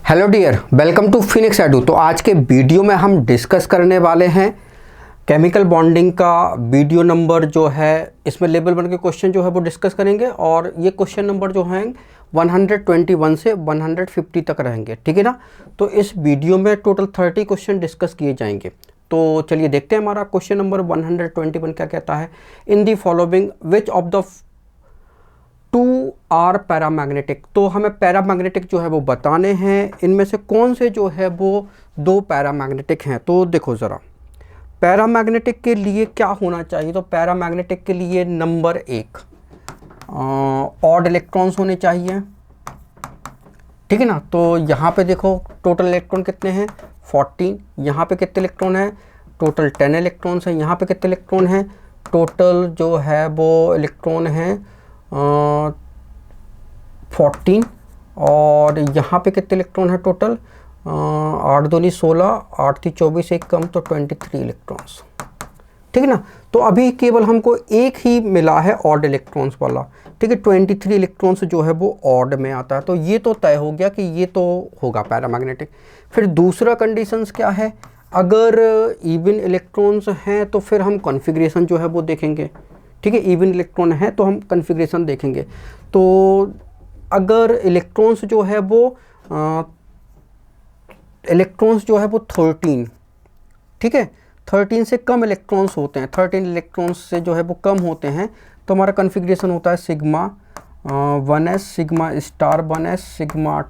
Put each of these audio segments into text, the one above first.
Hello dear, welcome to Phoenix Edu. तो आज के वीडियो में हम डिस्कस करने वाले हैं केमिकल बॉन्डिंग का वीडियो नंबर जो है, इसमें लेवल 1 के क्वेश्चन जो है वो डिस्कस करेंगे और ये क्वेश्चन नंबर जो हैं 121 से 150 तक रहेंगे, ठीक है ना। तो इस वीडियो में टोटल 30 क्वेश्चन डिस्कस किए जाएंगे। तो चलिए देखते हैं हमारा क्वेश्चन नंबर 121 क्या कहता है। In the following which of the two are paramagnetic. तो हमें पैरामैग्नेटिक जो है वो बताने हैं, इनमें से कौन से जो है वो दो पैरामैग्नेटिक हैं। तो देखो ज़रा, पैरामैग्नेटिक के लिए क्या होना चाहिए। तो पैरामैग्नेटिक के लिए नंबर 1 ऑड इलेक्ट्रॉन्स होने चाहिए, ठीक है ना। तो यहाँ पे देखो टोटल इलेक्ट्रॉन कितने हैं 14। यहाँ पे कितने इलेक्ट्रॉन हैं टोटल 10 इलेक्ट्रॉन्स हैं। यहाँ पे कितने इलेक्ट्रॉन हैं टोटल जो है वो इलेक्ट्रॉन हैं 14। और यहाँ पे कितने इलेक्ट्रॉन है टोटल 8 दूनी 16, 8 थी 24, एक कम तो 23 इलेक्ट्रॉन्स, ठीक है ना। तो अभी केवल हमको एक ही मिला है ऑड इलेक्ट्रॉन्स वाला, ठीक है। 23 इलेक्ट्रॉन्स जो है वो ऑड में आता है। तो ये तो तय हो गया कि ये तो होगा पैरामैग्नेटिक। फिर दूसरा कंडीशंस क्या है, अगर इवन इलेक्ट्रॉन्स हैं तो फिर हम कॉन्फ़िगरेशन जो है वो देखेंगे, ठीक है। इवन इलेक्ट्रॉन है तो हम कॉन्फ़िगरेशन देखेंगे। तो अगर इलेक्ट्रॉन्स जो है वो 13, ठीक है, 13 से कम इलेक्ट्रॉन्स होते हैं, 13 इलेक्ट्रॉन्स से जो है वो कम होते हैं, तो हमारा कॉन्फ़िगरेशन होता है sigma 1s, sigma star 1s, sigma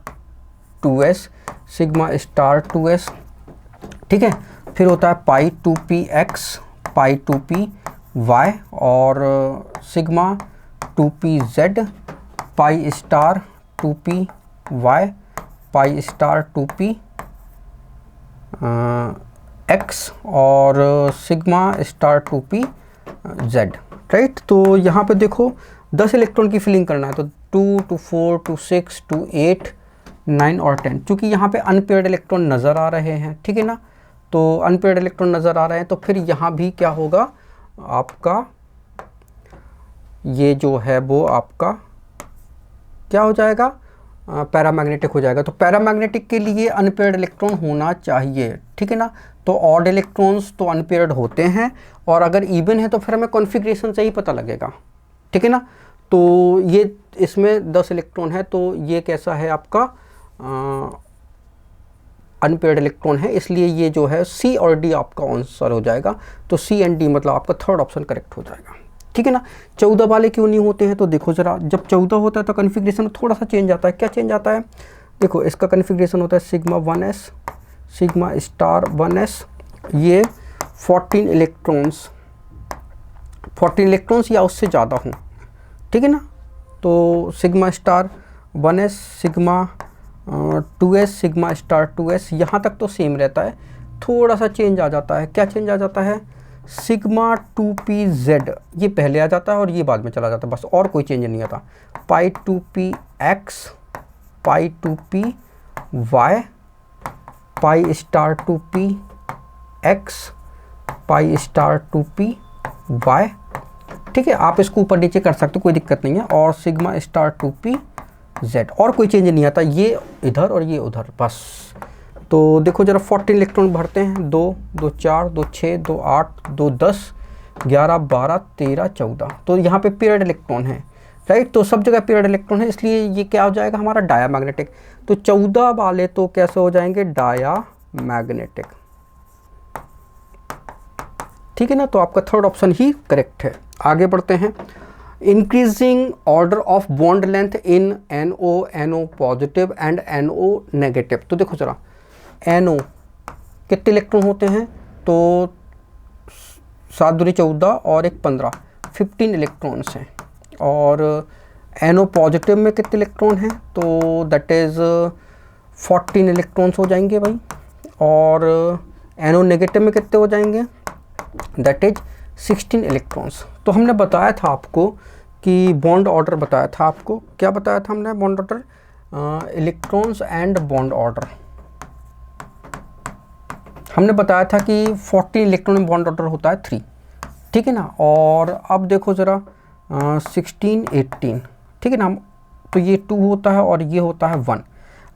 2s, sigma star 2s, ठीक है। फिर होता है पाई 2px, पाई 2py और sigma 2pz, pi star 2py, pi star 2px और सिग्मा स्टार 2pz, राइट। तो यहाँ पे देखो 10 इलेक्ट्रॉन की फिलिंग करना है, तो 2 to 4 to 6 to 8 9 और 10। चूँकि यहाँ पे अनपेयर्ड इलेक्ट्रॉन नज़र आ रहे हैं, ठीक है ना। तो अनपेयर्ड इलेक्ट्रॉन नज़र आ रहे हैं, तो फिर यहाँ भी क्या होगा आपका, ये जो है वो आपका क्या हो जाएगा पैरामैग्नेटिक हो जाएगा। तो पैरामैग्नेटिक के लिए अनपेयर्ड इलेक्ट्रॉन होना चाहिए, ठीक है ना। तो ऑड इलेक्ट्रॉन्स तो अनपेयर्ड होते हैं और अगर इवन है तो फिर हमें कॉन्फ़िगरेशन से ही पता लगेगा, ठीक है ना। तो ये इसमें 10 इलेक्ट्रॉन है, तो ये कैसा है आपका अनपेयर्ड इलेक्ट्रॉन है, इसलिए ये जो है सी और डी आपका आंसर हो जाएगा। तो सी एंड डी मतलब आपका थर्ड ऑप्शन करेक्ट हो जाएगा, ठीक है ना। 14 वाले क्यों नहीं होते हैं, तो देखो ज़रा, जब 14 होता है तो कॉन्फ़िगरेशन थोड़ा सा चेंज आता है। क्या चेंज आता है, देखो इसका कॉन्फ़िगरेशन होता है sigma 1s, sigma star 1s, ये 14 इलेक्ट्रॉन्स या उससे ज़्यादा हों, ठीक है ना। तो sigma star 1s, sigma 2s, sigma star 2s, यहाँ तक तो सेम रहता है। थोड़ा सा चेंज आ जाता है। क्या चेंज आ जाता है, सिग्मा 2pz ये पहले आ जाता है और ये बाद में चला जाता है, बस और कोई चेंज नहीं आता। पाई 2px, पाई 2py, pi star 2px, pi star 2py, ठीक है। आप इसको ऊपर नीचे कर सकते हो, कोई दिक्कत नहीं है। और सिग्मा स्टार 2pz और कोई चेंज नहीं आता, ये इधर और ये उधर, बस। तो देखो जरा 14 इलेक्ट्रॉन भरते हैं, 2 2 4 2 6 2 8 2 10 11 12 13 14। तो यहाँ पे पेयर्ड इलेक्ट्रॉन है, राइट। तो सब जगह पेयर्ड इलेक्ट्रॉन है, इसलिए ये क्या हो जाएगा हमारा डायामैग्नेटिक। तो 14 वाले तो कैसे हो जाएंगे डायामैग्नेटिक, ठीक है ना। तो आपका थर्ड ऑप्शन ही करेक्ट है। आगे बढ़ते हैं। Increasing order of bond length in NO positive and NO negative. तो देखो जरा, NO कितने इलेक्ट्रॉन होते हैं, तो 7 दूनी 14 और एक 15, 15 इलेक्ट्रॉन्स हैं। और NO पॉजिटिव में कितने इलेक्ट्रॉन हैं, तो दैट इज़ 14 इलेक्ट्रॉन्स हो जाएंगे भाई। और NO नेगेटिव में कितने हो जाएंगे, दैट इज 16 इलेक्ट्रॉन्स। तो हमने बताया था आपको कि बॉन्ड ऑर्डर बताया था आपको, क्या बताया था हमने bond order, electrons and bond order. हमने बताया था कि 14 इलेक्ट्रॉन में बॉन्ड ऑर्डर होता है 3, ठीक है ना। और अब देखो ज़रा 16 18, ठीक है ना। तो ये 2 होता है और ये होता है 1।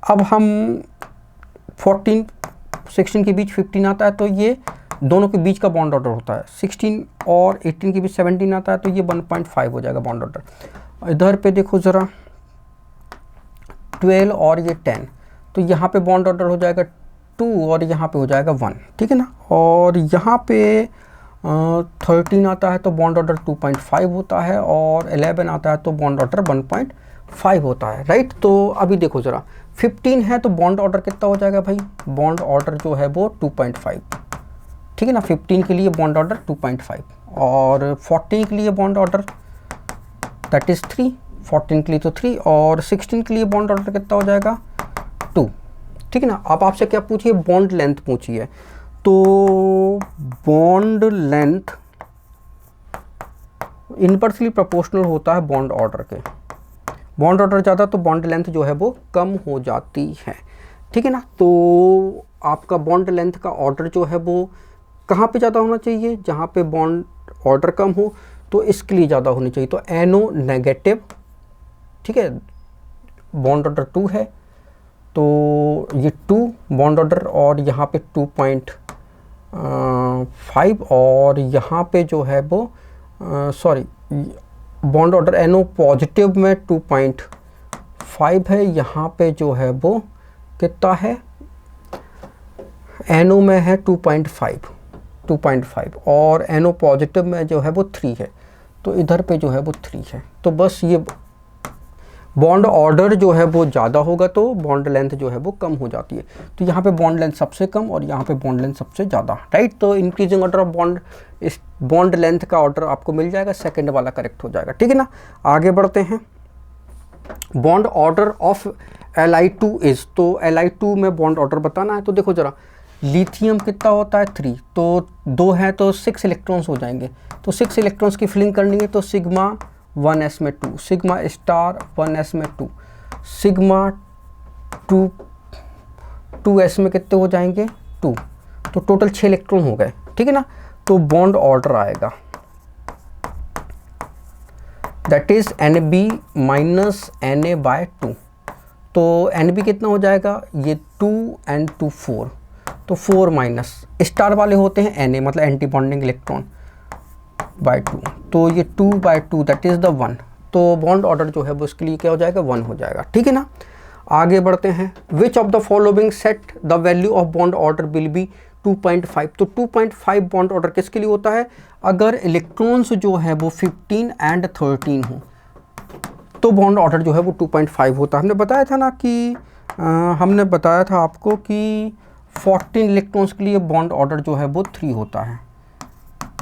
अब हम 14 16 के बीच 15 आता है, तो ये दोनों के बीच का बॉन्ड ऑर्डर होता है। 16 और 18 के बीच 17 आता है, तो ये 1.5 हो जाएगा बॉन्ड ऑर्डर। इधर पे देखो ज़रा 12 और ये 10, तो यहाँ पे बॉन्ड ऑर्डर हो जाएगा 2 और यहाँ पे हो जाएगा 1, ठीक है ना। और यहाँ पे 13 आता है तो बॉन्ड ऑर्डर 2.5 होता है, और 11 आता है तो बॉन्ड ऑर्डर 1.5 होता है, राइट। तो अभी देखो ज़रा 15 है तो बॉन्ड ऑर्डर कितना हो जाएगा भाई, बॉन्ड ऑर्डर जो है वो 2.5, ठीक है ना। 15 के लिए बॉन्ड ऑर्डर 2.5, और 14 के लिए बॉन्ड ऑर्डर दैट इज़ 3, 14 के लिए तो 3, और 16 के लिए बॉन्ड ऑर्डर कितना हो जाएगा 2, ठीक है ना। अब आपसे क्या पूछिए, बॉन्ड लेंथ पूछिए। तो बॉन्ड लेंथ इनवर्सली प्रोपोर्शनल होता है बॉन्ड ऑर्डर के। बॉन्ड ऑर्डर ज़्यादा तो बॉन्ड लेंथ जो है वो कम हो जाती है, ठीक है ना। तो आपका बॉन्ड लेंथ का ऑर्डर जो है वो कहाँ पे ज़्यादा होना चाहिए, जहाँ पे बॉन्ड ऑर्डर कम हो, तो इसके लिए ज़्यादा होनी चाहिए। तो NO नेगेटिव, ठीक है, बॉन्ड ऑर्डर 2 है, तो ये 2 बॉन्ड ऑर्डर, और यहाँ पे 2.5, और यहाँ पे जो है वो sorry bond order NO positive में 2.5 है, यहाँ पे जो है वो कितना है, NO में है 2.5, और NO पॉजिटिव में जो है वो 3 है, तो इधर पे जो है वो 3 है। तो बस ये बॉन्ड ऑर्डर जो है वो ज़्यादा होगा तो बॉन्ड लेंथ जो है वो कम हो जाती है। तो यहाँ पे बॉन्ड लेंथ सबसे कम और यहाँ पे बॉन्ड लेंथ सबसे ज़्यादा, राइट। तो इंक्रीजिंग ऑर्डर ऑफ बॉन्ड, इस बॉन्ड लेंथ का ऑर्डर आपको मिल जाएगा, सेकंड वाला करेक्ट हो जाएगा, ठीक है ना। आगे बढ़ते हैं, bond order of Li2 is, तो Li2 में बॉन्ड ऑर्डर बताना है। तो देखो ज़रा, लिथियम कितना होता है 3, तो 2 है तो 6 इलेक्ट्रॉन्स हो जाएंगे, तो 6 इलेक्ट्रॉन्स की फिलिंग करनी है, तो सिग्मा 1s में 2, सिग्मा स्टार 1s में 2, सिग्मा 2s में कितने हो जाएंगे 2, तो टोटल 6 इलेक्ट्रॉन हो गए, ठीक है ना। तो बॉन्ड ऑर्डर आएगा that is NB minus Na/2, तो NB कितना हो जाएगा, ये 2 and 2 4, तो 4 माइनस स्टार वाले होते हैं Na मतलब एंटी बॉन्डिंग इलेक्ट्रॉन बाय 2, तो ये 2/2 दैट इज़ द 1, तो बॉन्ड ऑर्डर जो है वो उसके लिए क्या हो जाएगा 1 हो जाएगा, ठीक है ना। आगे बढ़ते हैं, which of the following set the value of bond order will be 2.5, तो 2.5 बॉन्ड ऑर्डर किसके लिए होता है, अगर इलेक्ट्रॉन्स जो है वो 15 and 13 हो तो बॉन्ड ऑर्डर जो है वो 2.5 होता है। हमने बताया था ना कि हमने बताया था आपको कि 14 इलेक्ट्रॉन्स के लिए बॉन्ड ऑर्डर जो है वो 3 होता है,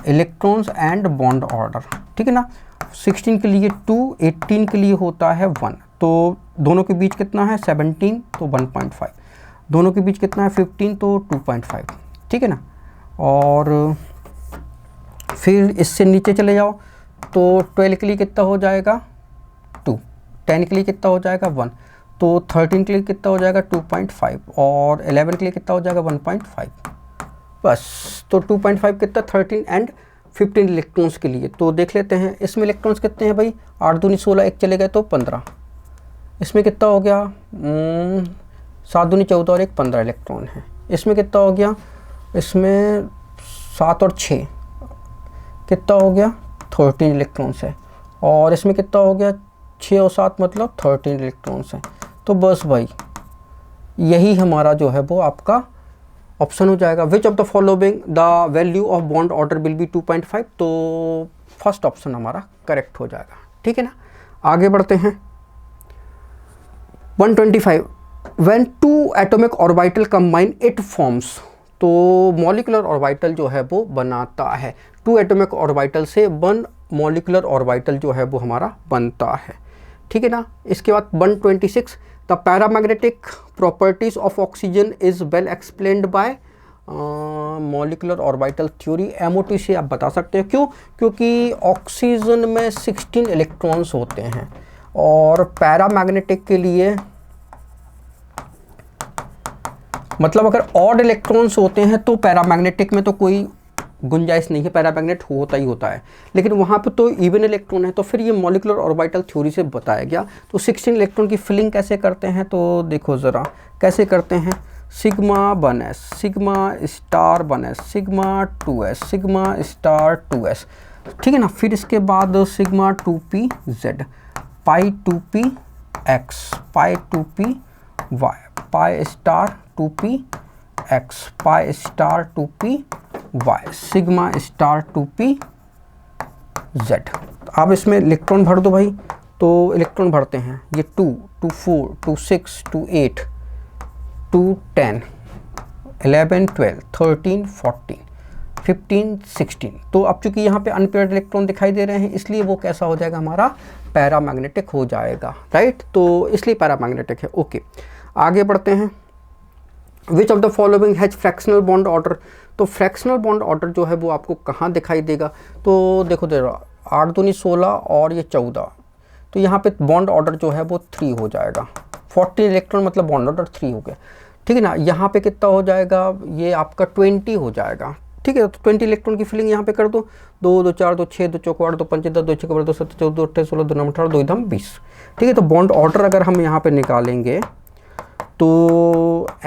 इलेक्ट्रॉन्स एंड बॉन्ड ऑर्डर, ठीक है ना। 16 के लिए 2, 18 के लिए होता है 1, तो दोनों के बीच कितना है 17, तो 1.5, दोनों के बीच कितना है 15, तो 2.5, ठीक है ना। और फिर इससे नीचे चले जाओ तो 12 के लिए कितना हो जाएगा 2, 10 के लिए कितना हो जाएगा 1, तो 13 के लिए कितना हो जाएगा 2.5, और 11 के लिए कितना हो जाएगा 1.5, बस। तो 2.5 कितना 13 and 15 इलेक्ट्रॉन्स के लिए। तो देख लेते हैं इसमें इलेक्ट्रॉन्स कितने हैं भाई, 8 दूनी 16, एक चले गए तो 15, इसमें कितना हो गया 7 दूनी 14 और एक 15 इलेक्ट्रॉन है। इसमें कितना हो गया, इसमें 7 और 6 कितना हो गया 13 इलेक्ट्रॉन्स है, और इसमें कितना हो गया 6 और 7 मतलब 13 इलेक्ट्रॉन्स हैं। तो बस भाई यही हमारा जो है वो आपका ऑप्शन हो जाएगा, विच of the following the value of bond order will be 2.5, तो फर्स्ट ऑप्शन हमारा करेक्ट हो जाएगा, ठीक है ना। आगे बढ़ते हैं 125, when 2 atomic orbital combine it forms, तो मॉलिक्यूलर ऑर्बिटल जो है वो बनाता है, 2 एटॉमिक ऑर्बिटल से 1 मॉलिक्यूलर ऑर्बिटल जो है वो हमारा बनता है, ठीक है ना। इसके बाद 126, the paramagnetic properties of oxygen is well explained bye molecular orbital theory, MOT से आप बता सकते हैं। क्यों, क्योंकि ऑक्सीजन में 16 इलेक्ट्रॉन्स होते हैं, और पैरामैग्नेटिक के लिए मतलब अगर ऑड इलेक्ट्रॉन्स होते हैं तो पैरामैग्नेटिक में तो कोई गुंजाइश नहीं है, पैरामैग्नेट होता ही होता है, लेकिन वहाँ पे तो इवन इलेक्ट्रॉन है, तो फिर ये मॉलिक्यूलर ऑर्बिटल थ्योरी से बताया गया। तो 16 इलेक्ट्रॉन की फिलिंग कैसे करते हैं, तो देखो ज़रा कैसे करते हैं, sigma 1s, sigma star 1s, sigma 2s, sigma star 2s, ठीक है ना। फिर इसके बाद सिग्मा 2pz, पाई 2px, पाई 2py, pi star 2px, pi star 2py, sigma star 2pz। अब इसमें इलेक्ट्रॉन भर दो भाई, तो इलेक्ट्रॉन भरते हैं। ये 2, 2 4, 2 6, 2 8, 2 10, 11 12, 13 14, 15 16। तो अब चूंकि यहाँ पे अनपेयर्ड इलेक्ट्रॉन दिखाई दे रहे हैं, इसलिए वो कैसा हो जाएगा, हमारा पैरामैग्नेटिक हो जाएगा, राइट। तो इसलिए पैरामैग्नेटिक है। ओके, आगे बढ़ते हैं। Which of the following has fractional bond order. तो फ्रैक्शनल बॉन्ड ऑर्डर जो है वो आपको कहाँ दिखाई देगा, तो देखो दे रहा 8 दूनी 16 और ये 14, तो यहाँ पे बॉन्ड ऑर्डर जो है वो 3 हो जाएगा। 40 इलेक्ट्रॉन मतलब बॉन्ड ऑर्डर 3 हो गया, ठीक है ना। यहाँ पे कितना हो जाएगा, ये आपका 20 हो जाएगा, ठीक है। तो 20 इलेक्ट्रॉन की फिलिंग यहाँ पे कर दो। 2 2 4 2 6 2 4 8 2 5 10 2 6 2 7 14 18 16 2 9 18 2 एकदम 20, ठीक है। तो बॉन्ड ऑर्डर अगर हम यहाँ पे निकालेंगे तो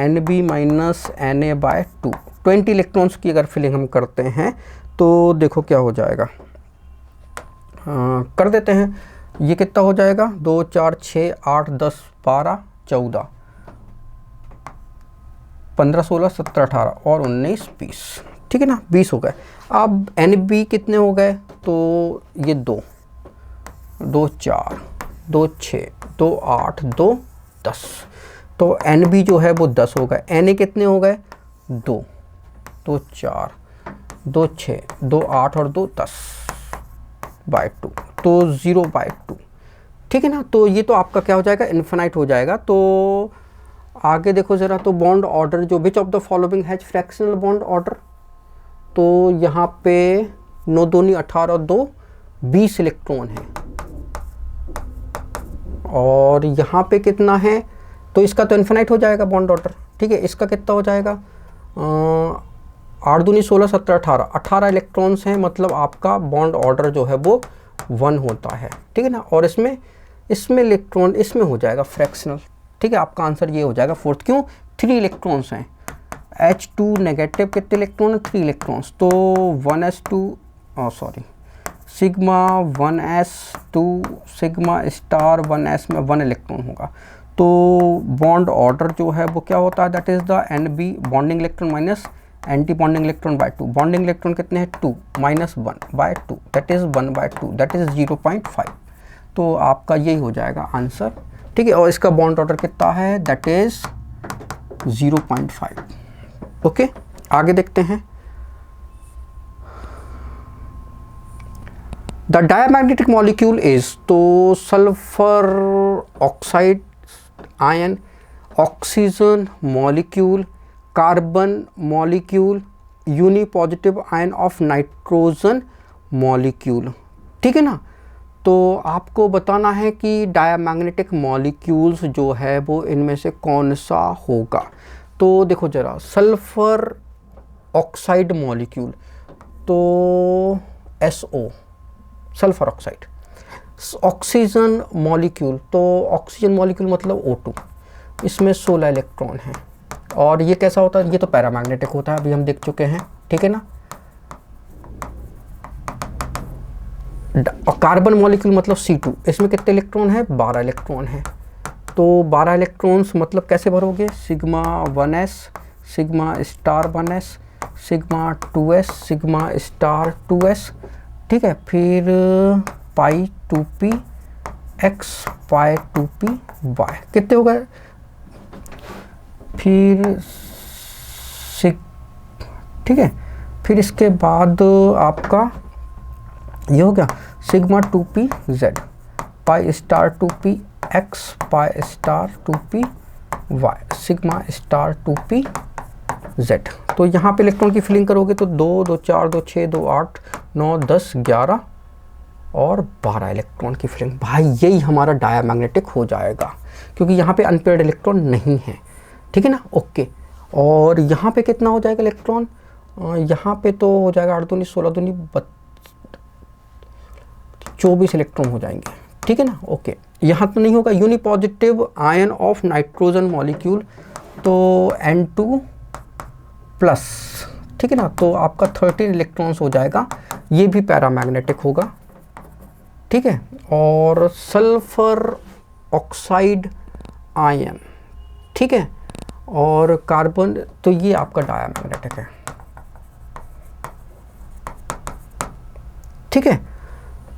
NB माइनस Na/2, 20 इलेक्ट्रॉन्स की अगर फिलिंग हम करते हैं तो देखो क्या हो जाएगा। कर देते हैं, ये कितना हो जाएगा, 2 4 6 8 10 12 14 15 16 17 18 और 19 20, ठीक है ना, 20 हो गए। अब NB कितने हो गए, तो ये 2 2 4 2 6 2 8 2 10, तो NB जो है वो 10 हो गए। Na कितने हो गए, 2 2 4 2 6 2 8 और 2 10/2, तो 0/2, ठीक है ना। तो ये तो आपका क्या हो जाएगा, इन्फिनाइट हो जाएगा। तो आगे देखो ज़रा, तो बॉन्ड ऑर्डर जो विच of the following has fractional bond order, तो यहाँ पे 9 दूनी 18 और 2 20 इलेक्ट्रॉन है, और यहाँ पे कितना है, तो इसका तो इन्फिनाइट हो जाएगा बॉन्ड ऑर्डर, ठीक है। इसका कितना हो जाएगा, 8 दूनी 16 17 18, 18 इलेक्ट्रॉन्स हैं, मतलब आपका बॉन्ड ऑर्डर जो है वो 1 होता है, ठीक है ना। और इसमें इलेक्ट्रॉन इसमें हो जाएगा फ्रैक्शनल, ठीक है। आपका आंसर ये हो जाएगा फोर्थ। क्यों, 3 इलेक्ट्रॉन्स हैं, H2 नेगेटिव कितने इलेक्ट्रॉन है, 3 इलेक्ट्रॉन्स, तो 1s2 sorry sigma 1s2 sigma star 1s में 1 इलेक्ट्रॉन होगा। तो बॉन्ड ऑर्डर जो है वो क्या होता है, that is the NB bonding electron minus anti bonding electron by 2। Bonding electron कितने हैं, 2 minus 1/2, that is 1/2, that is 0.5। तो आपका यही हो जाएगा आंसर, ठीक है। और इसका बॉन्ड ऑर्डर कितना है, दैट इज़ 0.5। ओके, आगे देखते हैं। द डायमैग्नेटिक मॉलिक्यूल इज, तो sulphur oxide ion, oxygen molecule, carbon molecule, unipositive ion of nitrogen molecule, ठीक है ना। तो आपको बताना है कि डायमैग्नेटिक मॉलिक्यूल्स जो है वो इनमें से कौन सा होगा। तो देखो ज़रा, सल्फर ऑक्साइड मॉलिक्यूल, तो SO sulphur oxide. Oxygen molecule, तो ऑक्सीजन मॉलिक्यूल मतलब O2, इसमें 16 इलेक्ट्रॉन हैं, और ये कैसा होता है, ये तो पैरामैग्नेटिक होता है, अभी हम देख चुके हैं, ठीक है ना। और कार्बन मॉलिक्यूल मतलब C2, इसमें कितने इलेक्ट्रॉन है, 12 इलेक्ट्रॉन है। तो 12 इलेक्ट्रॉन्स मतलब कैसे भरोगे, sigma 1s sigma star 1s sigma 2s sigma star 2s, ठीक है। फिर पाई 2p x पाई 2p y, कितने हो गए, फिर ठीक है। फिर इसके बाद आपका ये हो गया sigma 2p z, pi star 2p x pi star 2p y, sigma star 2p z। तो यहाँ पे इलेक्ट्रॉन की फिलिंग करोगे तो 2 2 4 2 6 2 8 9 10 11 और 12 इलेक्ट्रॉन की फिलिंग। भाई यही हमारा डायमैग्नेटिक हो जाएगा, क्योंकि यहाँ पे अनपेयर्ड इलेक्ट्रॉन नहीं है, ठीक है ना। ओके, और यहाँ पे कितना हो जाएगा इलेक्ट्रॉन, यहाँ पे तो हो जाएगा 8 दूनी 16 दूनी 24 इलेक्ट्रॉन हो जाएंगे, ठीक है ना। ओके, यहाँ तो नहीं होगा। Unipositive ion of nitrogen molecule, तो N2 प्लस, ठीक है ना, तो आपका 13 इलेक्ट्रॉन्स हो जाएगा, ये भी पैरामैग्नेटिक होगा, ठीक है। और सल्फर ऑक्साइड आयन, ठीक है, और कार्बन, तो ये आपका डायमैग्नेटिक है, ठीक है,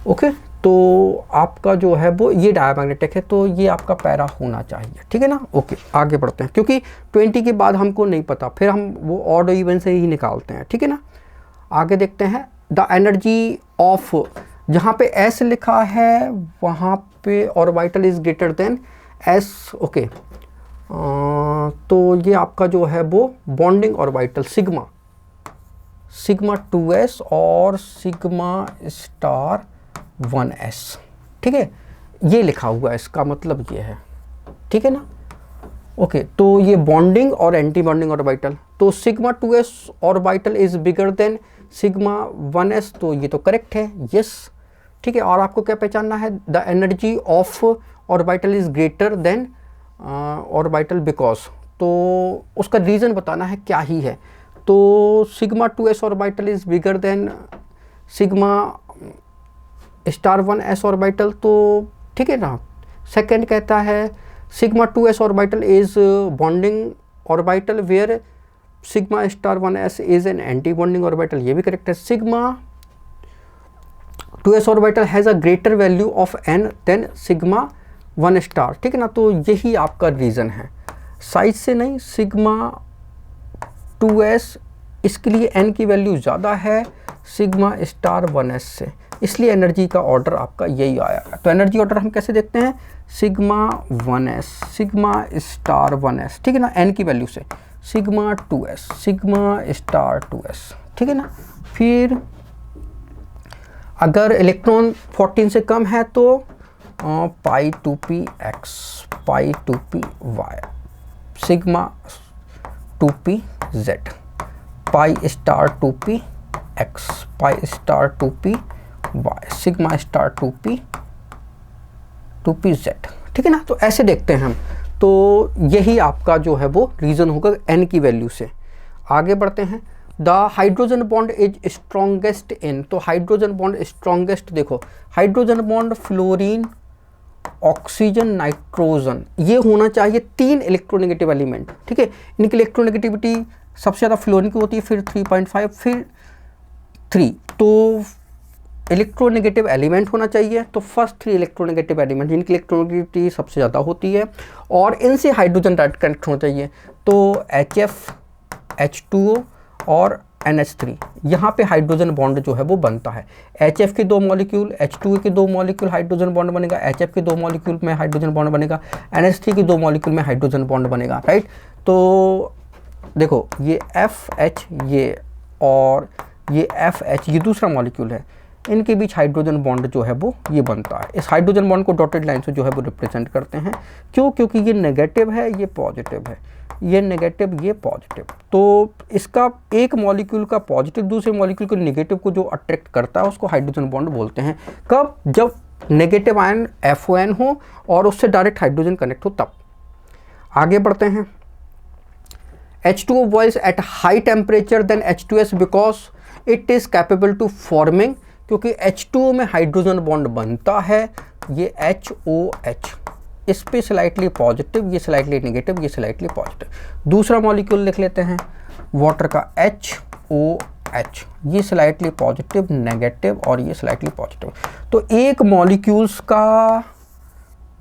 ओके। तो आपका जो है वो ये डायमैग्नेटिक है, तो ये आपका पैरा होना चाहिए, ठीक है ना, ओके। आगे बढ़ते हैं, क्योंकि 20 के बाद हमको नहीं पता, फिर हम वो ऑड इवन से ही निकालते हैं, ठीक है ना। आगे देखते हैं, द एनर्जी ऑफ, जहाँ पे S लिखा है वहाँ पे orbital is greater then S, okay. तो ये आपका जो है वो बॉन्डिंग ऑर्बिटल सिग्मा 2s और सिग्मा स्टार 1s, ठीक है, ये लिखा हुआ है, इसका मतलब ये है, ठीक है ना, ओके। तो ये बॉन्डिंग और एंटी बॉन्डिंग ऑर्बिटल, तो sigma 2s orbital is bigger than sigma 1s, तो ये तो करेक्ट है, यस, ठीक है। और आपको क्या पहचानना है, the energy of orbital is greater than orbital because, तो उसका रीज़न बताना है क्या ही है। तो sigma 2s orbital is bigger than sigma star 1s orbital, तो ठीक है ना। सेकंड कहता है sigma 2s orbital is bonding orbital where sigma star 1s is an anti bonding orbital, ये भी करेक्ट है। Sigma 2s orbital has a greater value of n than sigma 1 star, ठीक है ना। तो यही आपका रीज़न है, साइज से नहीं, सिग्मा 2s इसके लिए n की वैल्यू ज़्यादा है सिग्मा स्टार 1s से, इसलिए एनर्जी का ऑर्डर आपका यही आया। तो एनर्जी ऑर्डर हम कैसे देखते हैं, sigma 1s sigma star 1s, ठीक है ना, n की वैल्यू से, sigma 2s sigma star 2s, ठीक है ना। फिर अगर इलेक्ट्रॉन 14 से कम है तो पाई 2p x पाई 2p y sigma 2p z pi star 2p x pi star 2p y sigma star 2p z, ठीक है ना। तो ऐसे देखते हैं हम, तो यही आपका जो है वो रीज़न होगा n की वैल्यू से। आगे बढ़ते हैं, the hydrogen bond is strongest in, तो हाइड्रोजन बॉन्ड स्ट्रॉन्गेस्ट, देखो hydrogen bond fluorine oxygen nitrogen, ये होना चाहिए 3 इलेक्ट्रोनेगेटिव एलिमेंट, ठीक है। इनकी इलेक्ट्रोनेगेटिविटी सबसे ज़्यादा फ्लोरीन की होती है, फिर 3.5, फिर 3, तो इलेक्ट्रोनेगेटिव एलिमेंट होना चाहिए। तो फर्स्ट 3 इलेक्ट्रोनेगेटिव एलिमेंट जिनकी इलेक्ट्रोनेगेटिविटी सबसे ज़्यादा होती है और इनसे हाइड्रोजन डायरेक्ट कनेक्ट होना चाहिए, तो HF H2O और NH3, यहाँ पे हाइड्रोजन बॉन्ड जो है वो बनता है। HF के 2 मॉलिक्यूल, H2O के 2 मॉलिक्यूल हाइड्रोजन बॉन्ड बनेगा, HF के 2 मॉलिक्यूल में हाइड्रोजन बॉन्ड बनेगा, NH3 के 2 मॉलिक्यूल में हाइड्रोजन बॉन्ड बनेगा, राइट। तो देखो ये FH ये और ये FH ये दूसरा मॉलिक्यूल है, इनके बीच हाइड्रोजन बॉन्ड जो है वो ये बनता है। इस हाइड्रोजन बॉन्ड को डॉटेड लाइन से जो है वो रिप्रेजेंट करते हैं, क्यों, क्योंकि ये नेगेटिव है ये पॉजिटिव है, ये नेगेटिव ये पॉजिटिव, तो इसका एक मॉलिक्यूल का पॉजिटिव दूसरे मॉलिक्यूल के नेगेटिव को जो अट्रैक्ट करता है उसको हाइड्रोजन बॉन्ड बोलते हैं। कब, जब नेगेटिव आयन FON हो और उससे डायरेक्ट हाइड्रोजन कनेक्ट हो तब। आगे बढ़ते हैं, H2O boils at high temperature than H2S because it is capable to forming, क्योंकि H2O में हाइड्रोजन बॉन्ड बनता है, ये HOH, इस पे स्लाइटली पॉजिटिव, ये स्लाइटली नेगेटिव, ये स्लाइटली पॉजिटिव। दूसरा मॉलिक्यूल लिख लेते हैं वाटर का HOH, ये स्लाइटली पॉजिटिव नेगेटिव और ये स्लाइटली पॉजिटिव। तो एक मॉलिक्यूल्स का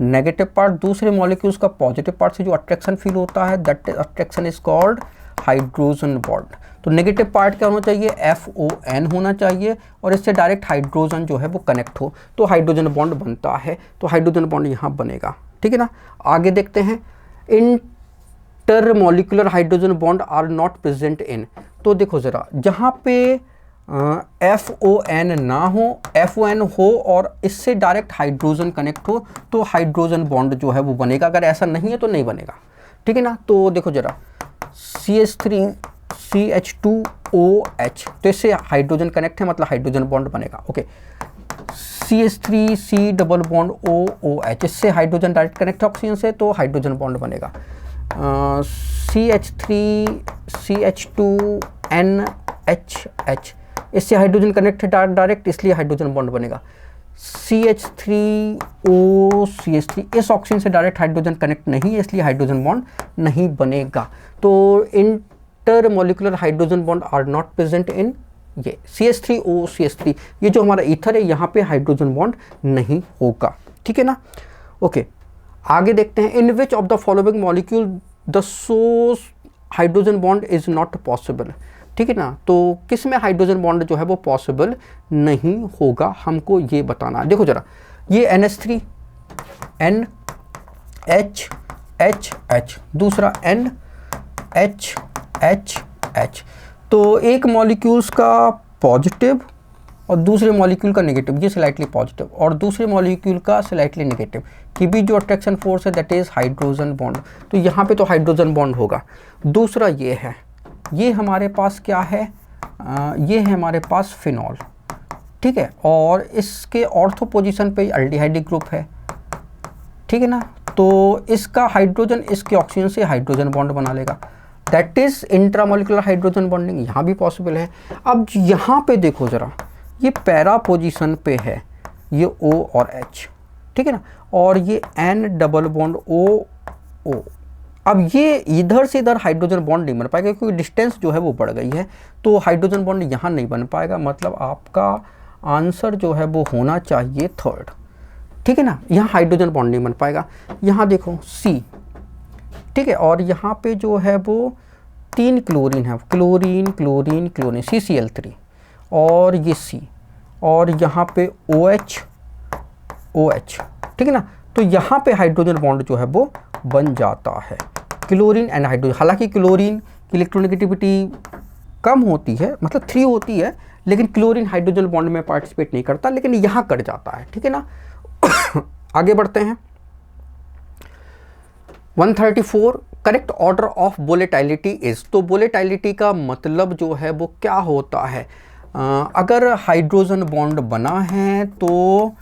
नेगेटिव पार्ट दूसरे मॉलिक्यूल्स का पॉजिटिव पार्ट से जो अट्रैक्शन फील होता है, that attraction is called hydrogen bond. तो नेगेटिव पार्ट क्या होना चाहिए, FON होना चाहिए और इससे डायरेक्ट हाइड्रोजन जो है वो कनेक्ट हो तो हाइड्रोजन बॉन्ड बनता है, तो हाइड्रोजन बॉन्ड यहाँ बनेगा, ठीक है ना। आगे देखते हैं, intermolecular hydrogen bond are not present in, तो देखो ज़रा जहाँ पे FON ना हो, FON हो और इससे डायरेक्ट हाइड्रोजन कनेक्ट हो तो हाइड्रोजन बॉन्ड जो है वो बनेगा, अगर ऐसा नहीं है तो नहीं बनेगा, ठीक है ना। तो देखो ज़रा CH3 CH2OH, तो इससे हाइड्रोजन कनेक्ट है मतलब हाइड्रोजन बॉन्ड बनेगा, okay. CH3 C double bond OOH, इससे हाइड्रोजन डायरेक्ट कनेक्ट है ऑक्सीजन से तो हाइड्रोजन बॉन्ड बनेगा। CH3CH2NHH, इससे हाइड्रोजन कनेक्ट है डायरेक्ट, इसलिए हाइड्रोजन बॉन्ड बनेगा। CH3OCH3, इस ऑक्सीजन से डायरेक्ट हाइड्रोजन कनेक्ट नहीं है, इसलिए हाइड्रोजन बॉन्ड नहीं बनेगा। तो intermolecular hydrogen bond are not present in ये CH3OCH3, ये जो हमारा ईथर है यहाँ पे हाइड्रोजन बॉन्ड नहीं होगा, ठीक है ना। ओके, आगे देखते हैं। In which of the following molecule the source hydrogen bond is not possible, ठीक है ना। तो किस में हाइड्रोजन बॉन्ड जो है वो पॉसिबल नहीं होगा, हमको ये बताना है। देखो जरा, ये NH3 NHHH, दूसरा NHHH, तो एक मॉलिक्यूल्स का पॉजिटिव और दूसरे मॉलिक्यूल का नेगेटिव, ये स्लाइटली पॉजिटिव और दूसरे मॉलिक्यूल का स्लाइटली नेगेटिव की भी जो अट्रैक्शन फोर्स है दैट इज हाइड्रोजन बॉन्ड। तो यहाँ पे तो हाइड्रोजन बॉन्ड होगा। दूसरा ये है, ये हमारे पास क्या है, ये है हमारे पास फिनॉल, ठीक है, और इसके ऑर्थो पोजीशन पे अल्डिहाइड ग्रुप है, ठीक है ना। तो इसका हाइड्रोजन इसके ऑक्सीजन से हाइड्रोजन बॉन्ड बना लेगा, that is intramolecular hydrogen bonding, यहाँ भी पॉसिबल है। अब यहाँ पे देखो जरा, ये पैरा पोजीशन पे है, ये O और H, ठीक है ना, और ये N डबल बॉन्ड O। अब ये इधर से इधर हाइड्रोजन बॉन्ड नहीं बन पाएगा क्योंकि डिस्टेंस जो है वो बढ़ गई है, तो हाइड्रोजन बॉन्ड यहाँ नहीं बन पाएगा। मतलब आपका आंसर जो है वो होना चाहिए थर्ड, ठीक है ना। यहाँ हाइड्रोजन बॉन्ड नहीं बन पाएगा। यहाँ देखो C, ठीक है, और यहाँ पे जो है वो 3 क्लोरीन है, क्लोरीन क्लोरीन क्लोरीन CCl3, और ये C, और यहाँ पे OH OH, ठीक है ना। तो यहाँ पे हाइड्रोजन बॉन्ड जो है वो बन जाता है, क्लोरीन एंड हाइड्रोजन। हालांकि क्लोरीन की इलेक्ट्रोनेगेटिविटी कम होती है, मतलब 3 होती है, लेकिन क्लोरीन हाइड्रोजन बॉन्ड में पार्टिसिपेट नहीं करता, लेकिन यहाँ कर जाता है, ठीक है ना। आगे बढ़ते हैं। 134 correct order of volatility is, तो वोलेटिलिटी का मतलब जो है वो क्या होता है, अगर हाइड्रोजन बॉन्ड बना है तो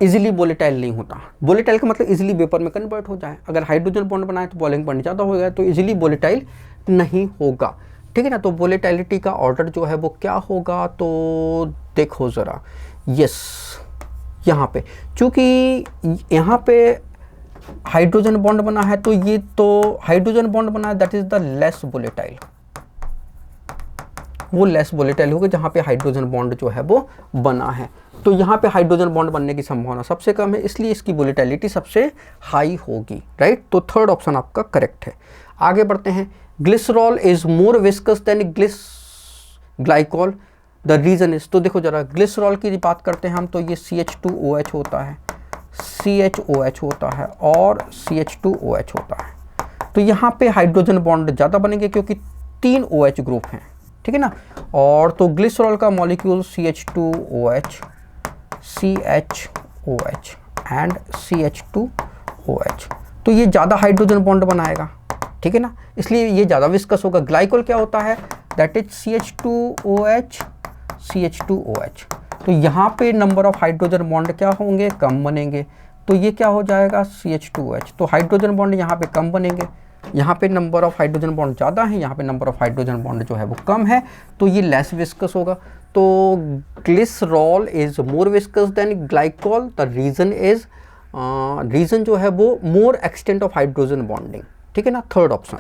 इजीली वोलेटाइल नहीं होता। वोलेटाइल का मतलब इजीली वेपर में कन्वर्ट हो जाए। अगर हाइड्रोजन बॉन्ड बनाए तो बॉइलिंग पॉइंट ज़्यादा हो गया तो इजीली वोलेटाइल नहीं होगा, ठीक है ना। तो वोलेटिलिटी का ऑर्डर जो है वो क्या होगा, तो देखो ज़रा, यस, यहाँ पे चूँकि यहाँ पे हाइड्रोजन बॉन्ड बना है तो ये तो हाइड्रोजन बॉन्ड बना है, that is the less volatile, वो लेस वोलेटाइल होगा जहाँ पे हाइड्रोजन बॉन्ड जो है वो बना है। तो यहाँ पे हाइड्रोजन बॉन्ड बनने की संभावना सबसे कम है, इसलिए इसकी वोलेटिलिटी सबसे हाई होगी, राइट। तो थर्ड ऑप्शन आपका करेक्ट है। आगे बढ़ते हैं। Glycerol is more viscous than glycol, the reason is, तो देखो जरा, ग्लिसरॉल की बात करते हैं हम तो ये CH2OH होता है, CHOH होता है और CH2OH होता है। तो यहाँ पे हाइड्रोजन बॉन्ड ज़्यादा बनेंगे क्योंकि 3 OH ग्रुप हैं, ठीक है ना। और तो ग्लिसरॉल का molecule CH2OH, CHOH and CH2OH, तो ये ज़्यादा हाइड्रोजन बॉन्ड बनाएगा, ठीक है ना, इसलिए ये ज़्यादा विस्कस होगा। ग्लाइकोल क्या होता है, दैट इज CH2OH CH2OH, तो यहाँ पे नंबर ऑफ हाइड्रोजन बॉन्ड क्या होंगे, कम बनेंगे, तो ये क्या हो जाएगा CH2OH, तो हाइड्रोजन बॉन्ड यहाँ पे कम बनेंगे, यहाँ पे नंबर ऑफ हाइड्रोजन बॉन्ड ज़्यादा है, यहाँ पे नंबर ऑफ हाइड्रोजन बॉन्ड जो है वो कम है, तो ये लेस विस्कस होगा। तो glycerol is more viscous than glycol, the reason is, reason जो है वो more extent of hydrogen bonding, ठीक है ना, थर्ड ऑप्शन।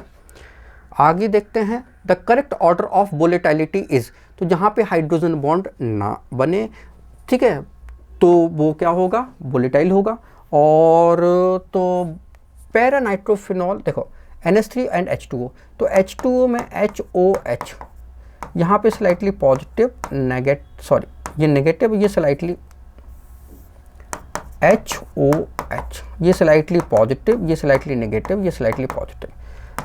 आगे देखते हैं। The correct order of volatility is, तो जहाँ पे हाइड्रोजन बॉन्ड ना बने, ठीक है, तो वो क्या होगा, वोलेटाइल होगा। और तो पैरा नाइट्रोफिनॉल, देखो NH3 एंड H2O, तो H2O में HOH, यहाँ पे स्लाइटली पॉजिटिव ये नेगेटिव, ये स्लाइटली HOH, ये स्लाइटली पॉजिटिव, ये स्लाइटली नेगेटिव, ये स्लाइटली पॉजिटिव,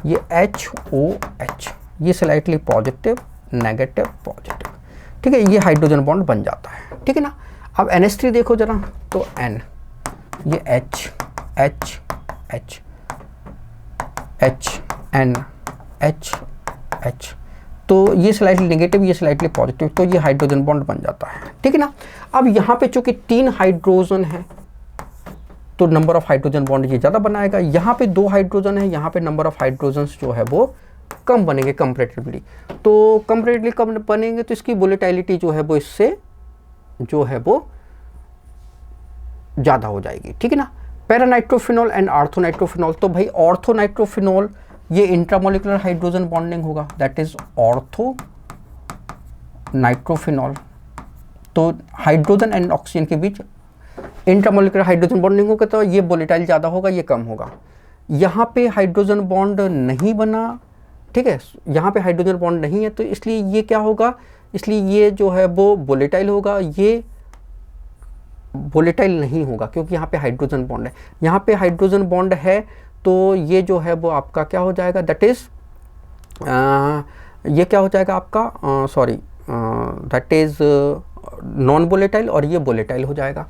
ये HOH, ये स्लाइटली पॉजिटिव नेगेटिव पॉजिटिव, ठीक है, ये हाइड्रोजन बॉन्ड बन जाता है, ठीक है ना। अब NH3 देखो जरा, तो N, ये H H H H N H H, तो ये स्लाइटली नेगेटिव, ये स्लाइटली पॉजिटिव, तो ये हाइड्रोजन बॉन्ड बन जाता है, ठीक है ना। अब यहाँ पे चूंकि 3 हाइड्रोजन है, तो नंबर ऑफ हाइड्रोजन बॉन्ड ये ज़्यादा बनाएगा। यहाँ पे 2 हाइड्रोजन है, यहाँ पे नंबर ऑफ हाइड्रोजन्स जो है वो कम बनेंगे कंपैरेटिवली। तो कंपैरेटिवली कम बनेंगे तो इसकी वोलेटिलिटी जो है वो इससे जो है वो ज़्यादा हो जाएगी, ठीक है ना। पैरानाइट्रोफिनॉल एंड ऑर्थोनाइट्रोफिनॉल, तो भाई ऑर्थोनाइट्रोफिनॉल ये इंट्रामोलिकुलर हाइड्रोजन बॉन्डिंग होगा, दैट इज ऑर्थोनाइट्रोफिनॉल। तो हाइड्रोजन एंड ऑक्सीजन के बीच इंट्रामोलिकुलर हाइड्रोजन बॉन्डिंग होगा, तो ये वोलेटाइल ज़्यादा होगा, ये कम होगा। यहाँ पे हाइड्रोजन बॉन्ड नहीं बना, ठीक है, यहाँ पे हाइड्रोजन बॉन्ड नहीं है, तो इसलिए ये क्या होगा, इसलिए ये जो है वो वोलेटाइल होगा, ये वोलेटाइल नहीं होगा क्योंकि यहाँ पे हाइड्रोजन बॉन्ड है। यहाँ पे हाइड्रोजन बॉन्ड है तो ये जो है वो आपका क्या हो जाएगा, दैट इज ये क्या हो जाएगा आपका, sorry, that is non volatile और ये वोलेटाइल हो जाएगा,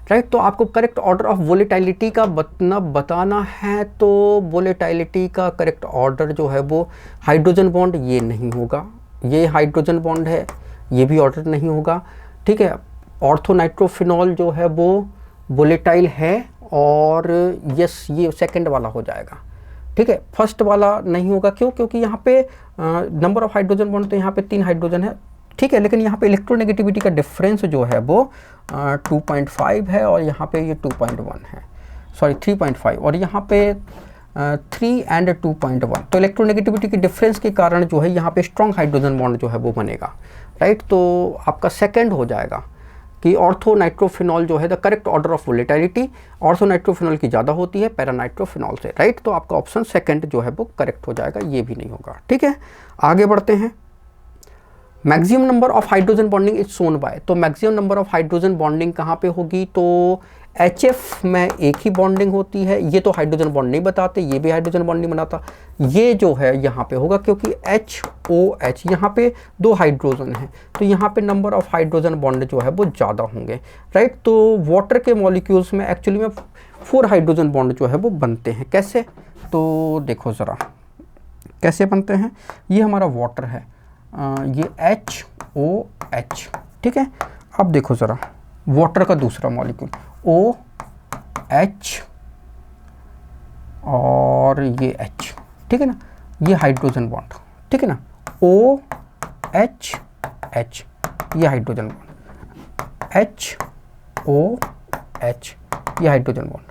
राइट। तो आपको करेक्ट ऑर्डर ऑफ वोलेटिलिटी का बताना है, तो वोलेटिलिटी का करेक्ट ऑर्डर जो है वो हाइड्रोजन बॉन्ड ये नहीं होगा, ये हाइड्रोजन बॉन्ड है, ये भी ऑर्डर नहीं होगा, ठीक है। ऑर्थोनाइट्रोफिनॉल जो है वो वोलेटाइल है और यस ये सेकंड वाला हो जाएगा, ठीक है। फर्स्ट वाला नहीं होगा, क्यों, क्योंकि यहाँ पे नंबर ऑफ हाइड्रोजन बॉन्ड तो यहाँ पे 3 हाइड्रोजन है, ठीक है, लेकिन यहाँ पे इलेक्ट्रोनेगेटिविटी का डिफरेंस जो है वो 2.5 है और यहाँ पे ये 2.1 है, सॉरी 3.5 और यहाँ पे 3 एंड 2.1। तो इलेक्ट्रोनेगेटिविटी के डिफरेंस के कारण जो है यहाँ पे स्ट्रॉन्ग हाइड्रोजन बॉन्ड जो है वो बनेगा, राइट। तो आपका सेकंड हो जाएगा कि ऑर्थोनाइट्रोफिनॉल जो है the correct order of volatility orthonitrophenol की ज़्यादा होती है पैरानाइट्रोफिनॉल से, राइट। तो आपका ऑप्शन सेकंड जो है वो करेक्ट हो जाएगा, ये भी नहीं होगा, ठीक है। आगे बढ़ते हैं। Maximum number of hydrogen bonding is shown by, तो maximum number of hydrogen bonding कहाँ पे होगी, तो HF में एक ही बॉन्डिंग होती है, ये तो हाइड्रोजन बॉन्ड नहीं बताते, ये भी हाइड्रोजन बॉन्ड नहीं बनाता, ये जो है यहाँ पे होगा क्योंकि HOH यहाँ पे 2 हाइड्रोजन हैं, तो यहाँ पे नंबर ऑफ हाइड्रोजन बॉन्ड जो है वो ज़्यादा होंगे, राइट। तो वाटर के मॉलिक्यूल्स में एक्चुअली में 4 हाइड्रोजन बॉन्ड जो है वो बनते हैं, कैसे, तो देखो ज़रा कैसे बनते हैं। ये हमारा वाटर है, ये HOH, ठीक है। अब देखो ज़रा वाटर का दूसरा मॉलिक्यूल OH और ये H, ठीक है ना, ये हाइड्रोजन बॉन्ड, ठीक है ना, OH H ये हाइड्रोजन बॉन्ड, HOH ये हाइड्रोजन बॉन्ड,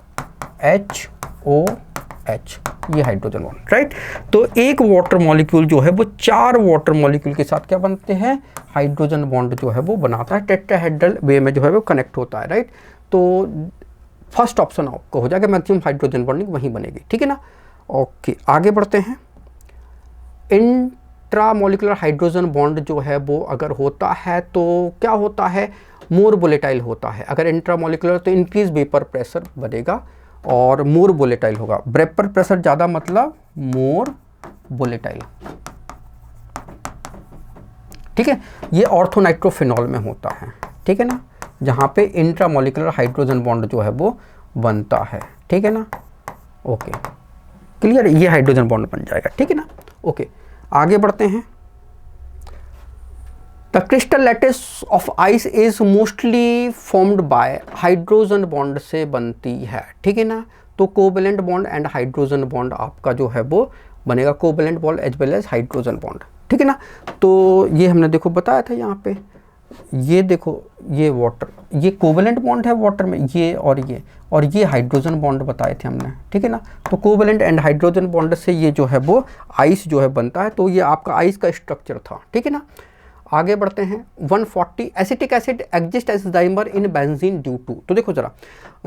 HOH ये हाइड्रोजन बॉन्ड, राइट। तो एक वाटर मॉलिक्यूल जो है वो 4 वाटर मॉलिक्यूल के साथ क्या बनते हैं, हाइड्रोजन बॉन्ड जो है वो बनाता है, टेट्राहेड्रल वे में जो है वो कनेक्ट होता है, राइट। तो फर्स्ट ऑप्शन आपको हो जाएगा मैक्सिमम हाइड्रोजन बॉन्डिंग वहीं बनेगी, ठीक है ना। ओके आगे बढ़ते हैं। इंट्रामोलिकुलर हाइड्रोजन बॉन्ड जो है वो अगर होता है तो क्या होता है, मोर वोलेटाइल होता है। अगर इंट्रामोलिकुलर तो इंक्रीज वेपर प्रेशर बनेगा और मोर वोलेटाइल होगा, वेपर प्रेशर ज़्यादा मतलब मोर वोलेटाइल, ठीक है। ये ऑर्थोनाइट्रोफिनॉल में होता है, ठीक है ना, जहाँ पे इंट्रामोलिकुलर हाइड्रोजन बॉन्ड जो है वो बनता है, ठीक है ना। ओके क्लियर, ये हाइड्रोजन बॉन्ड बन जाएगा, ठीक है ना। ओके आगे बढ़ते हैं। The crystal lattice of ice is mostly formed by hydrogen bond से बनती है, ठीक है ना। तो covalent bond and hydrogen bond आपका जो है वो बनेगा, covalent bond as well as hydrogen bond, ठीक है ना। तो ये हमने देखो बताया था यहाँ पे, ये देखो ये वाटर, ये कोवेलेंट बॉन्ड है वाटर में, ये और ये हाइड्रोजन बॉन्ड बताए थे हमने, ठीक है ना। तो कोवेलेंट एंड हाइड्रोजन बॉन्ड से ये जो है वो आइस जो है बनता है, तो ये आपका आइस का स्ट्रक्चर था, ठीक है ना। आगे बढ़ते हैं। 140 acetic acid exist as dimer in benzene due to, तो देखो जरा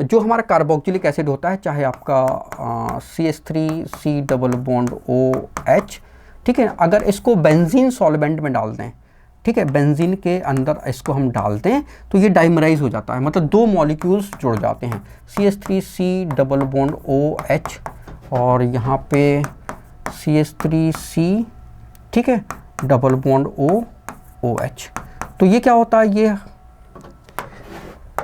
जो हमारा कार्बोक्सिलिक एसिड होता है, चाहे आपका CH3C डबल बॉन्ड OH, ठीक है, अगर इसको बेंजीन सॉल्वेंट में डाल दें, ठीक है, बेंजीन के अंदर इसको हम डालते हैं तो ये डाइमराइज हो जाता है, मतलब 2 मॉलिक्यूल्स जुड़ जाते हैं, CH3C डबल बॉन्ड OH और यहाँ पे CH3C, ठीक है, डबल बॉन्ड OH। तो ये क्या होता है, ये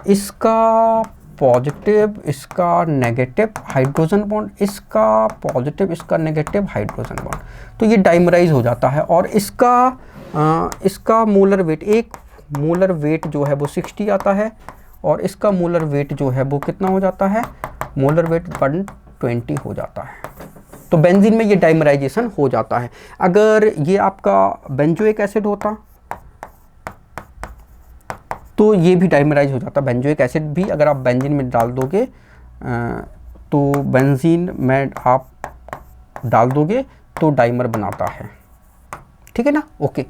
इसका पॉजिटिव इसका नेगेटिव हाइड्रोजन बॉन्ड, इसका पॉजिटिव इसका नेगेटिव हाइड्रोजन बॉन्ड, तो ये डाइमराइज हो जाता है और इसका मोलर वेट, एक मोलर वेट जो है वो 60 आता है और इसका मोलर वेट जो है वो कितना हो जाता है, मोलर वेट 120 हो जाता है। तो बेंजीन में ये डाइमराइजेशन हो जाता है। अगर ये आपका बेंजोइक एसिड होता तो ये भी डाइमराइज हो जाता। बेंजोइक एसिड भी अगर आप बेंजीन में डाल दोगे तो बेंजीन में आप डाल दोगे तो डाइमर बनाता है, ठीक है ना। ओके,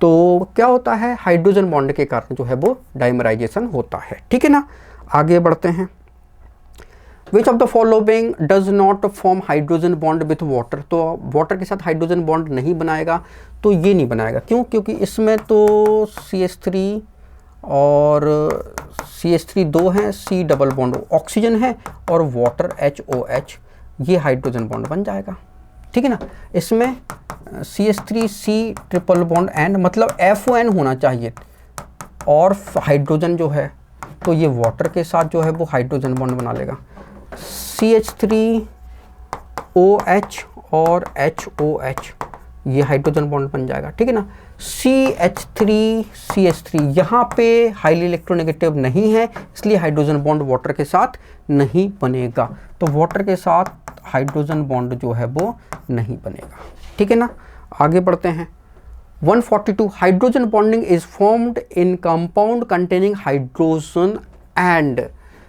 तो क्या होता है, हाइड्रोजन बॉन्ड के कारण जो है वो डाइमराइजेशन होता है, ठीक है ना। आगे बढ़ते हैं। Which of the following does not form hydrogen bond with water. तो वाटर के साथ हाइड्रोजन बॉन्ड नहीं बनाएगा, तो ये नहीं बनाएगा। क्यों? क्योंकि इसमें तो CH3 और CH3 दो हैं, C डबल बॉन्ड ऑक्सीजन है और वाटर HOH, ये हाइड्रोजन बॉन्ड बन जाएगा, ठीक है ना। इसमें CH3 C triple bond N, मतलब FON होना चाहिए, और हाइड्रोजन जो है तो ये वाटर के साथ जो है वो हाइड्रोजन बॉन्ड बना लेगा। CH3OH और HOH, ये हाइड्रोजन बॉन्ड बन जाएगा, ठीक है ना। CH3CH3 यहाँ पे हाईली इलेक्ट्रोनेगेटिव नहीं है, इसलिए हाइड्रोजन बॉन्ड वाटर के साथ नहीं बनेगा। तो वाटर के साथ हाइड्रोजन बॉन्ड जो है वो नहीं बनेगा, ठीक है ना। आगे बढ़ते हैं। 142 hydrogen bonding is formed in compound containing hydrogen and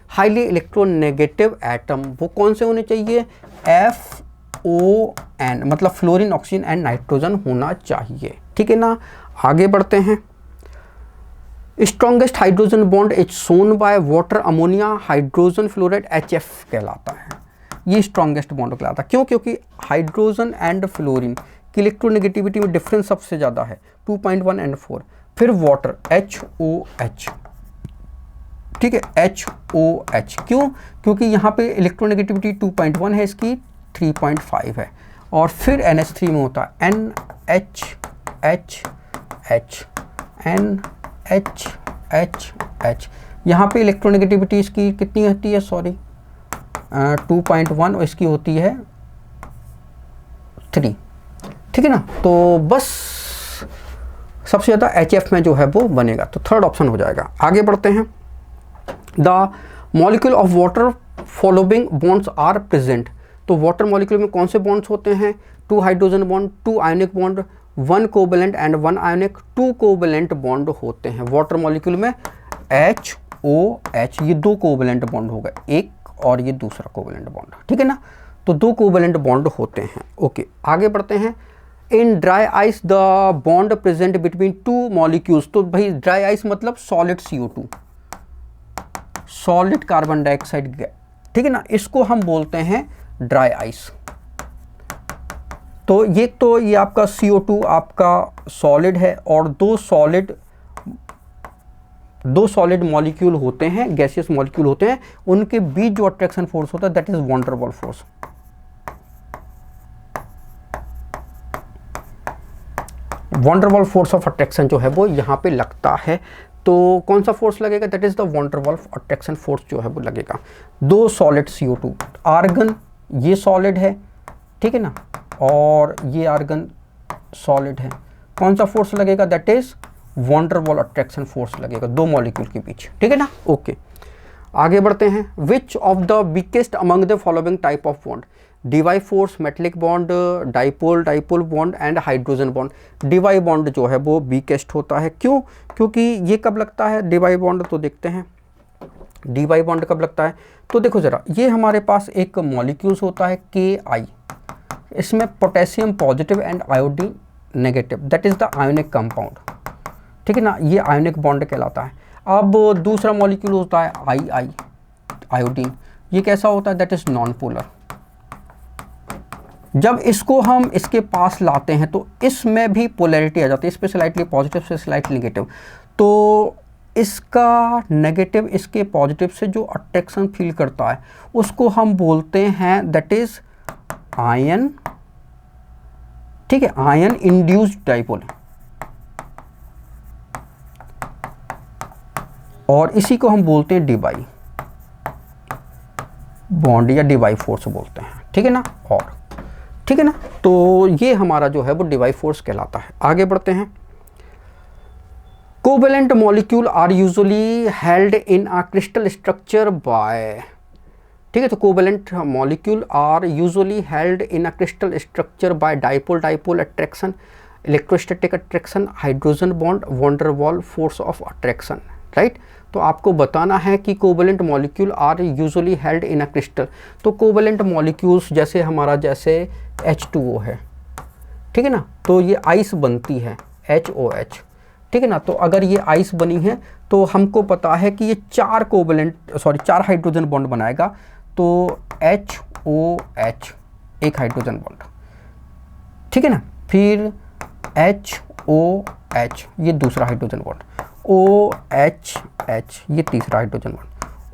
highly electronegative atom. वो कौन से होने चाहिए? FON, मतलब फ्लोरीन, ऑक्सीजन एंड नाइट्रोजन होना चाहिए, ठीक है ना। आगे बढ़ते हैं। Strongest hydrogen bond is shown by water ammonia hydrogen fluoride HF कहलाता है। ये स्ट्रॉन्गेस्ट बॉन्ड कहलाता है। क्यों? क्योंकि हाइड्रोजन एंड फ्लोरीन की इलेक्ट्रोनेगेटिविटी में डिफरेंस सबसे ज़्यादा है, 2.1 एंड 4। फिर वाटर HOH, ठीक है, HOH। क्यों? क्योंकि यहाँ पे इलेक्ट्रोनेगेटिविटी 2.1 है, इसकी 3.5 है। और फिर NH3 में होता है NHHH, NHHH। यहाँ पे इलेक्ट्रोनेगेटिविटी इसकी कितनी होती है, सॉरी 2.1, और इसकी होती है 3, ठीक है ना। तो बस सबसे ज़्यादा HF में जो है वो बनेगा, तो थर्ड ऑप्शन हो जाएगा। आगे बढ़ते हैं। The molecule of water following bonds are present. तो वाटर मॉलिक्यूल में कौन से बॉन्ड्स होते हैं? 2 hydrogen bond, 2 ionic bond, 1 covalent and 1 ionic, 2 covalent bond होते हैं वाटर मॉलिक्यूल में। HOH, ये 2 कोवेलेंट बॉन्ड हो गए, एक और ये दूसरा कोवेलेंट बॉन्ड, ठीक है ना। तो 2 कोवेलेंट बॉन्ड होते हैं। ओके, आगे बढ़ते हैं। In dry ice the bond present between 2 molecules. तो भाई ड्राई आइस मतलब solid CO2, solid carbon dioxide gas, ठीक है ना। इसको हम बोलते हैं ड्राई आइस। तो ये आपका CO2 आपका सॉलिड है, और दो सॉलिड मॉलिक्यूल होते हैं, गैसियस मॉलिक्यूल होते हैं, उनके बीच जो अट्रैक्शन फोर्स होता है that is von der Waals force. Von der Waals force of attraction जो है वो यहाँ पे लगता है। तो कौन सा फोर्स लगेगा? That is the von der वाल अट्रैक्शन फोर्स जो है वो लगेगा। 2 सॉलिड CO2, आर्गन ये सॉलिड है, ठीक है ना, और ये आर्गन सॉलिड है। कौन सा फोर्स लगेगा? दैट इज वॉन डर वाल अट्रैक्शन फोर्स लगेगा 2 मॉलिक्यूल के बीच, ठीक है ना। ओके, आगे बढ़ते हैं। Which of the weakest among the following type of bond? Debye force, metallic bond, dipole bond and hydrogen bond. Debye bond जो है वो वीकेस्ट होता है। क्यों? क्योंकि ये कब लगता है डिवाई बॉन्ड? तो देखते हैं डिवाई बॉन्ड कब लगता है। तो देखो जरा, ये हमारे पास एक मॉलिक्यूल्स होता है Ki, इसमें potassium positive and iodine negative, that is the ionic compound, ठीक है ना। ये आयोनिक बॉन्ड कहलाता है। अब दूसरा मॉलिक्यूल होता है II, आयोडीन, ये कैसा होता है? That is non polar. जब इसको हम इसके पास लाते हैं तो इसमें भी पोलैरिटी आ जाती है, इस पे स्लाइटली पॉजिटिव से स्लाइटली नेगेटिव। तो इसका नेगेटिव इसके पॉजिटिव से जो अट्रैक्शन फील करता है उसको हम बोलते हैं दैट इज आयन, ठीक है, आयन इंड्यूस्ड डाइपोल, और इसी को हम बोलते हैं डिवाई बॉन्ड या डिवाई फोर्स बोलते हैं, ठीक है ना। और ठीक है ना, तो ये हमारा जो है वो डिवाई फोर्स कहलाता है। आगे बढ़ते हैं। Covalent molecule are usually held in a crystal structure by, ठीक है, तो covalent molecule are usually held in a crystal structure by dipole dipole attraction, electrostatic attraction, hydrogen bond, van der Waals force of attraction, right. तो आपको बताना है कि covalent molecule are usually held in a crystal. तो covalent molecules जैसे हमारा जैसे H2O है, ठीक है ना, तो ये आइस बनती है HOH, ठीक है ना। तो अगर ये आइस बनी है तो हमको पता है कि ये चार हाइड्रोजन बॉन्ड बनाएगा। तो HOH एक हाइड्रोजन बॉन्ड, ठीक है ना, फिर HOH ये दूसरा हाइड्रोजन बॉन्ड, OHH ये तीसरा हाइड्रोजन बॉन्ड,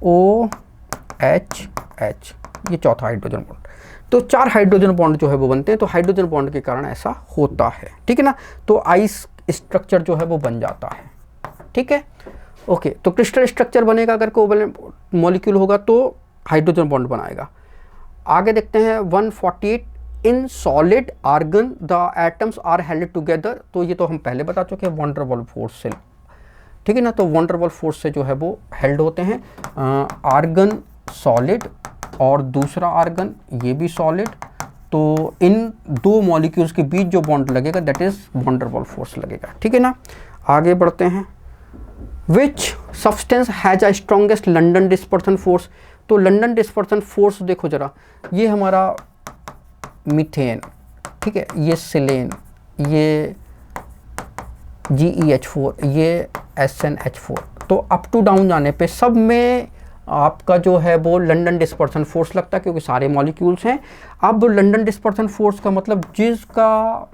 OHH ये चौथा हाइड्रोजन बॉन्ड। तो 4 हाइड्रोजन बॉन्ड जो है वो बनते हैं। तो हाइड्रोजन बॉन्ड के कारण ऐसा होता है, ठीक है ना। तो आइस स्ट्रक्चर जो है वो बन जाता है, ठीक है, ओके। तो क्रिस्टल स्ट्रक्चर बनेगा अगर कोवेलेंट मॉलिक्यूल होगा तो हाइड्रोजन बॉन्ड बनाएगा। आगे देखते हैं 148 in solid argon the atoms are held together. तो ये तो हम पहले बता चुके हैं, वॉन डर वाल फोर्स से, ठीक है ना। तो वॉन डर वाल फोर्स से जो है वो हेल्ड होते हैं। आर्गन सॉलिड और दूसरा आर्गन ये भी सॉलिड, तो इन 2 मॉलिक्यूल्स के बीच जो बॉन्ड लगेगा that is von der Waals force लगेगा, ठीक है ना। आगे बढ़ते हैं, which substance has a strongest London dispersion force. तो लंडन डिस्पर्सन फोर्स देखो जरा, ये हमारा मीथेन, ठीक है, ये सिलेन, ये GeH4, ये SnH4। तो अप टू डाउन जाने पे सब में आपका जो है वो लंडन डिस्पर्सन फोर्स लगता है क्योंकि सारे मॉलिक्यूल्स हैं। अब लंडन डिस्पर्सन फोर्स का मतलब जिसका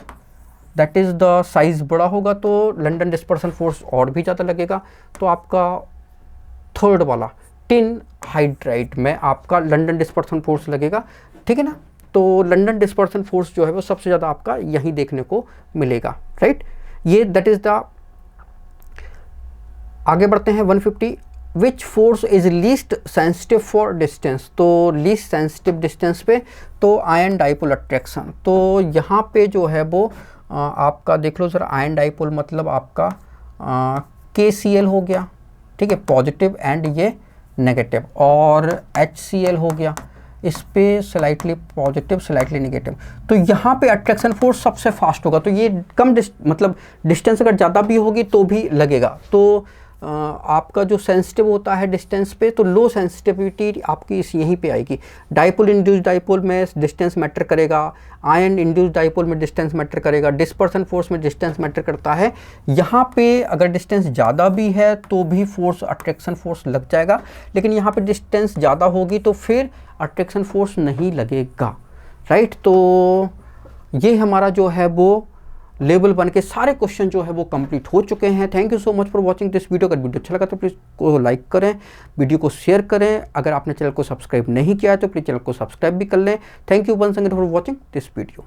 दैट इज़ द साइज़ बड़ा होगा तो लंडन डिस्पर्सन फोर्स और भी ज़्यादा लगेगा। तो आपका थर्ड वाला टिन हाइड्राइड में आपका लंडन डिस्पर्सन फोर्स लगेगा, ठीक है ना। तो लंडन डिस्पर्सन फोर्स जो है वो सबसे ज़्यादा आपका यहीं देखने को मिलेगा, राइट। ये दैट इज़ द, आगे बढ़ते हैं 150 which force is least sensitive for distance. तो लीस्ट सेंसिटिव डिस्टेंस पे तो आयन डाइपोल अट्रैक्शन। तो यहाँ पे जो है वो आपका देख लो सर, आयन डाइपोल मतलब आपका KCl हो गया, ठीक है, पॉजिटिव एंड ये नेगेटिव, और HCl हो गया, इस पे स्लाइटली पॉजिटिव स्लाइटली नेगेटिव। तो यहाँ पे अट्रैक्शन फोर्स सबसे फास्ट होगा। तो ये कम मतलब डिस्टेंस अगर ज़्यादा भी होगी तो भी लगेगा। तो आपका जो सेंसिटिव होता है डिस्टेंस पे, तो लो सेंसिटिविटी आपकी यहीं पे आएगी। डाइपोल इंड्यूस्ड डाइपोल में डिस्टेंस मैटर करेगा, आयन इंड्यूस्ड डाइपोल में डिस्टेंस मैटर करेगा, डिस्पर्सन फोर्स में डिस्टेंस मैटर करता है। यहाँ पे अगर डिस्टेंस ज़्यादा भी है तो भी फोर्स अट्रैक्शन फोर्स लग जाएगा, लेकिन यहाँ पे डिस्टेंस ज़्यादा होगी तो फिर अट्रैक्शन फोर्स नहीं लगेगा, राइट। तो ये हमारा जो है वो लेवल 1 के सारे क्वेश्चन जो है वो कंप्लीट हो चुके हैं। Thank you so much for watching this video. अगर वीडियो अच्छा लगा तो प्लीज़ को लाइक करें, वीडियो को शेयर करें। अगर आपने चैनल को सब्सक्राइब नहीं किया है तो प्लीज़ चैनल को सब्सक्राइब भी कर लें। Thank you once again for watching this video.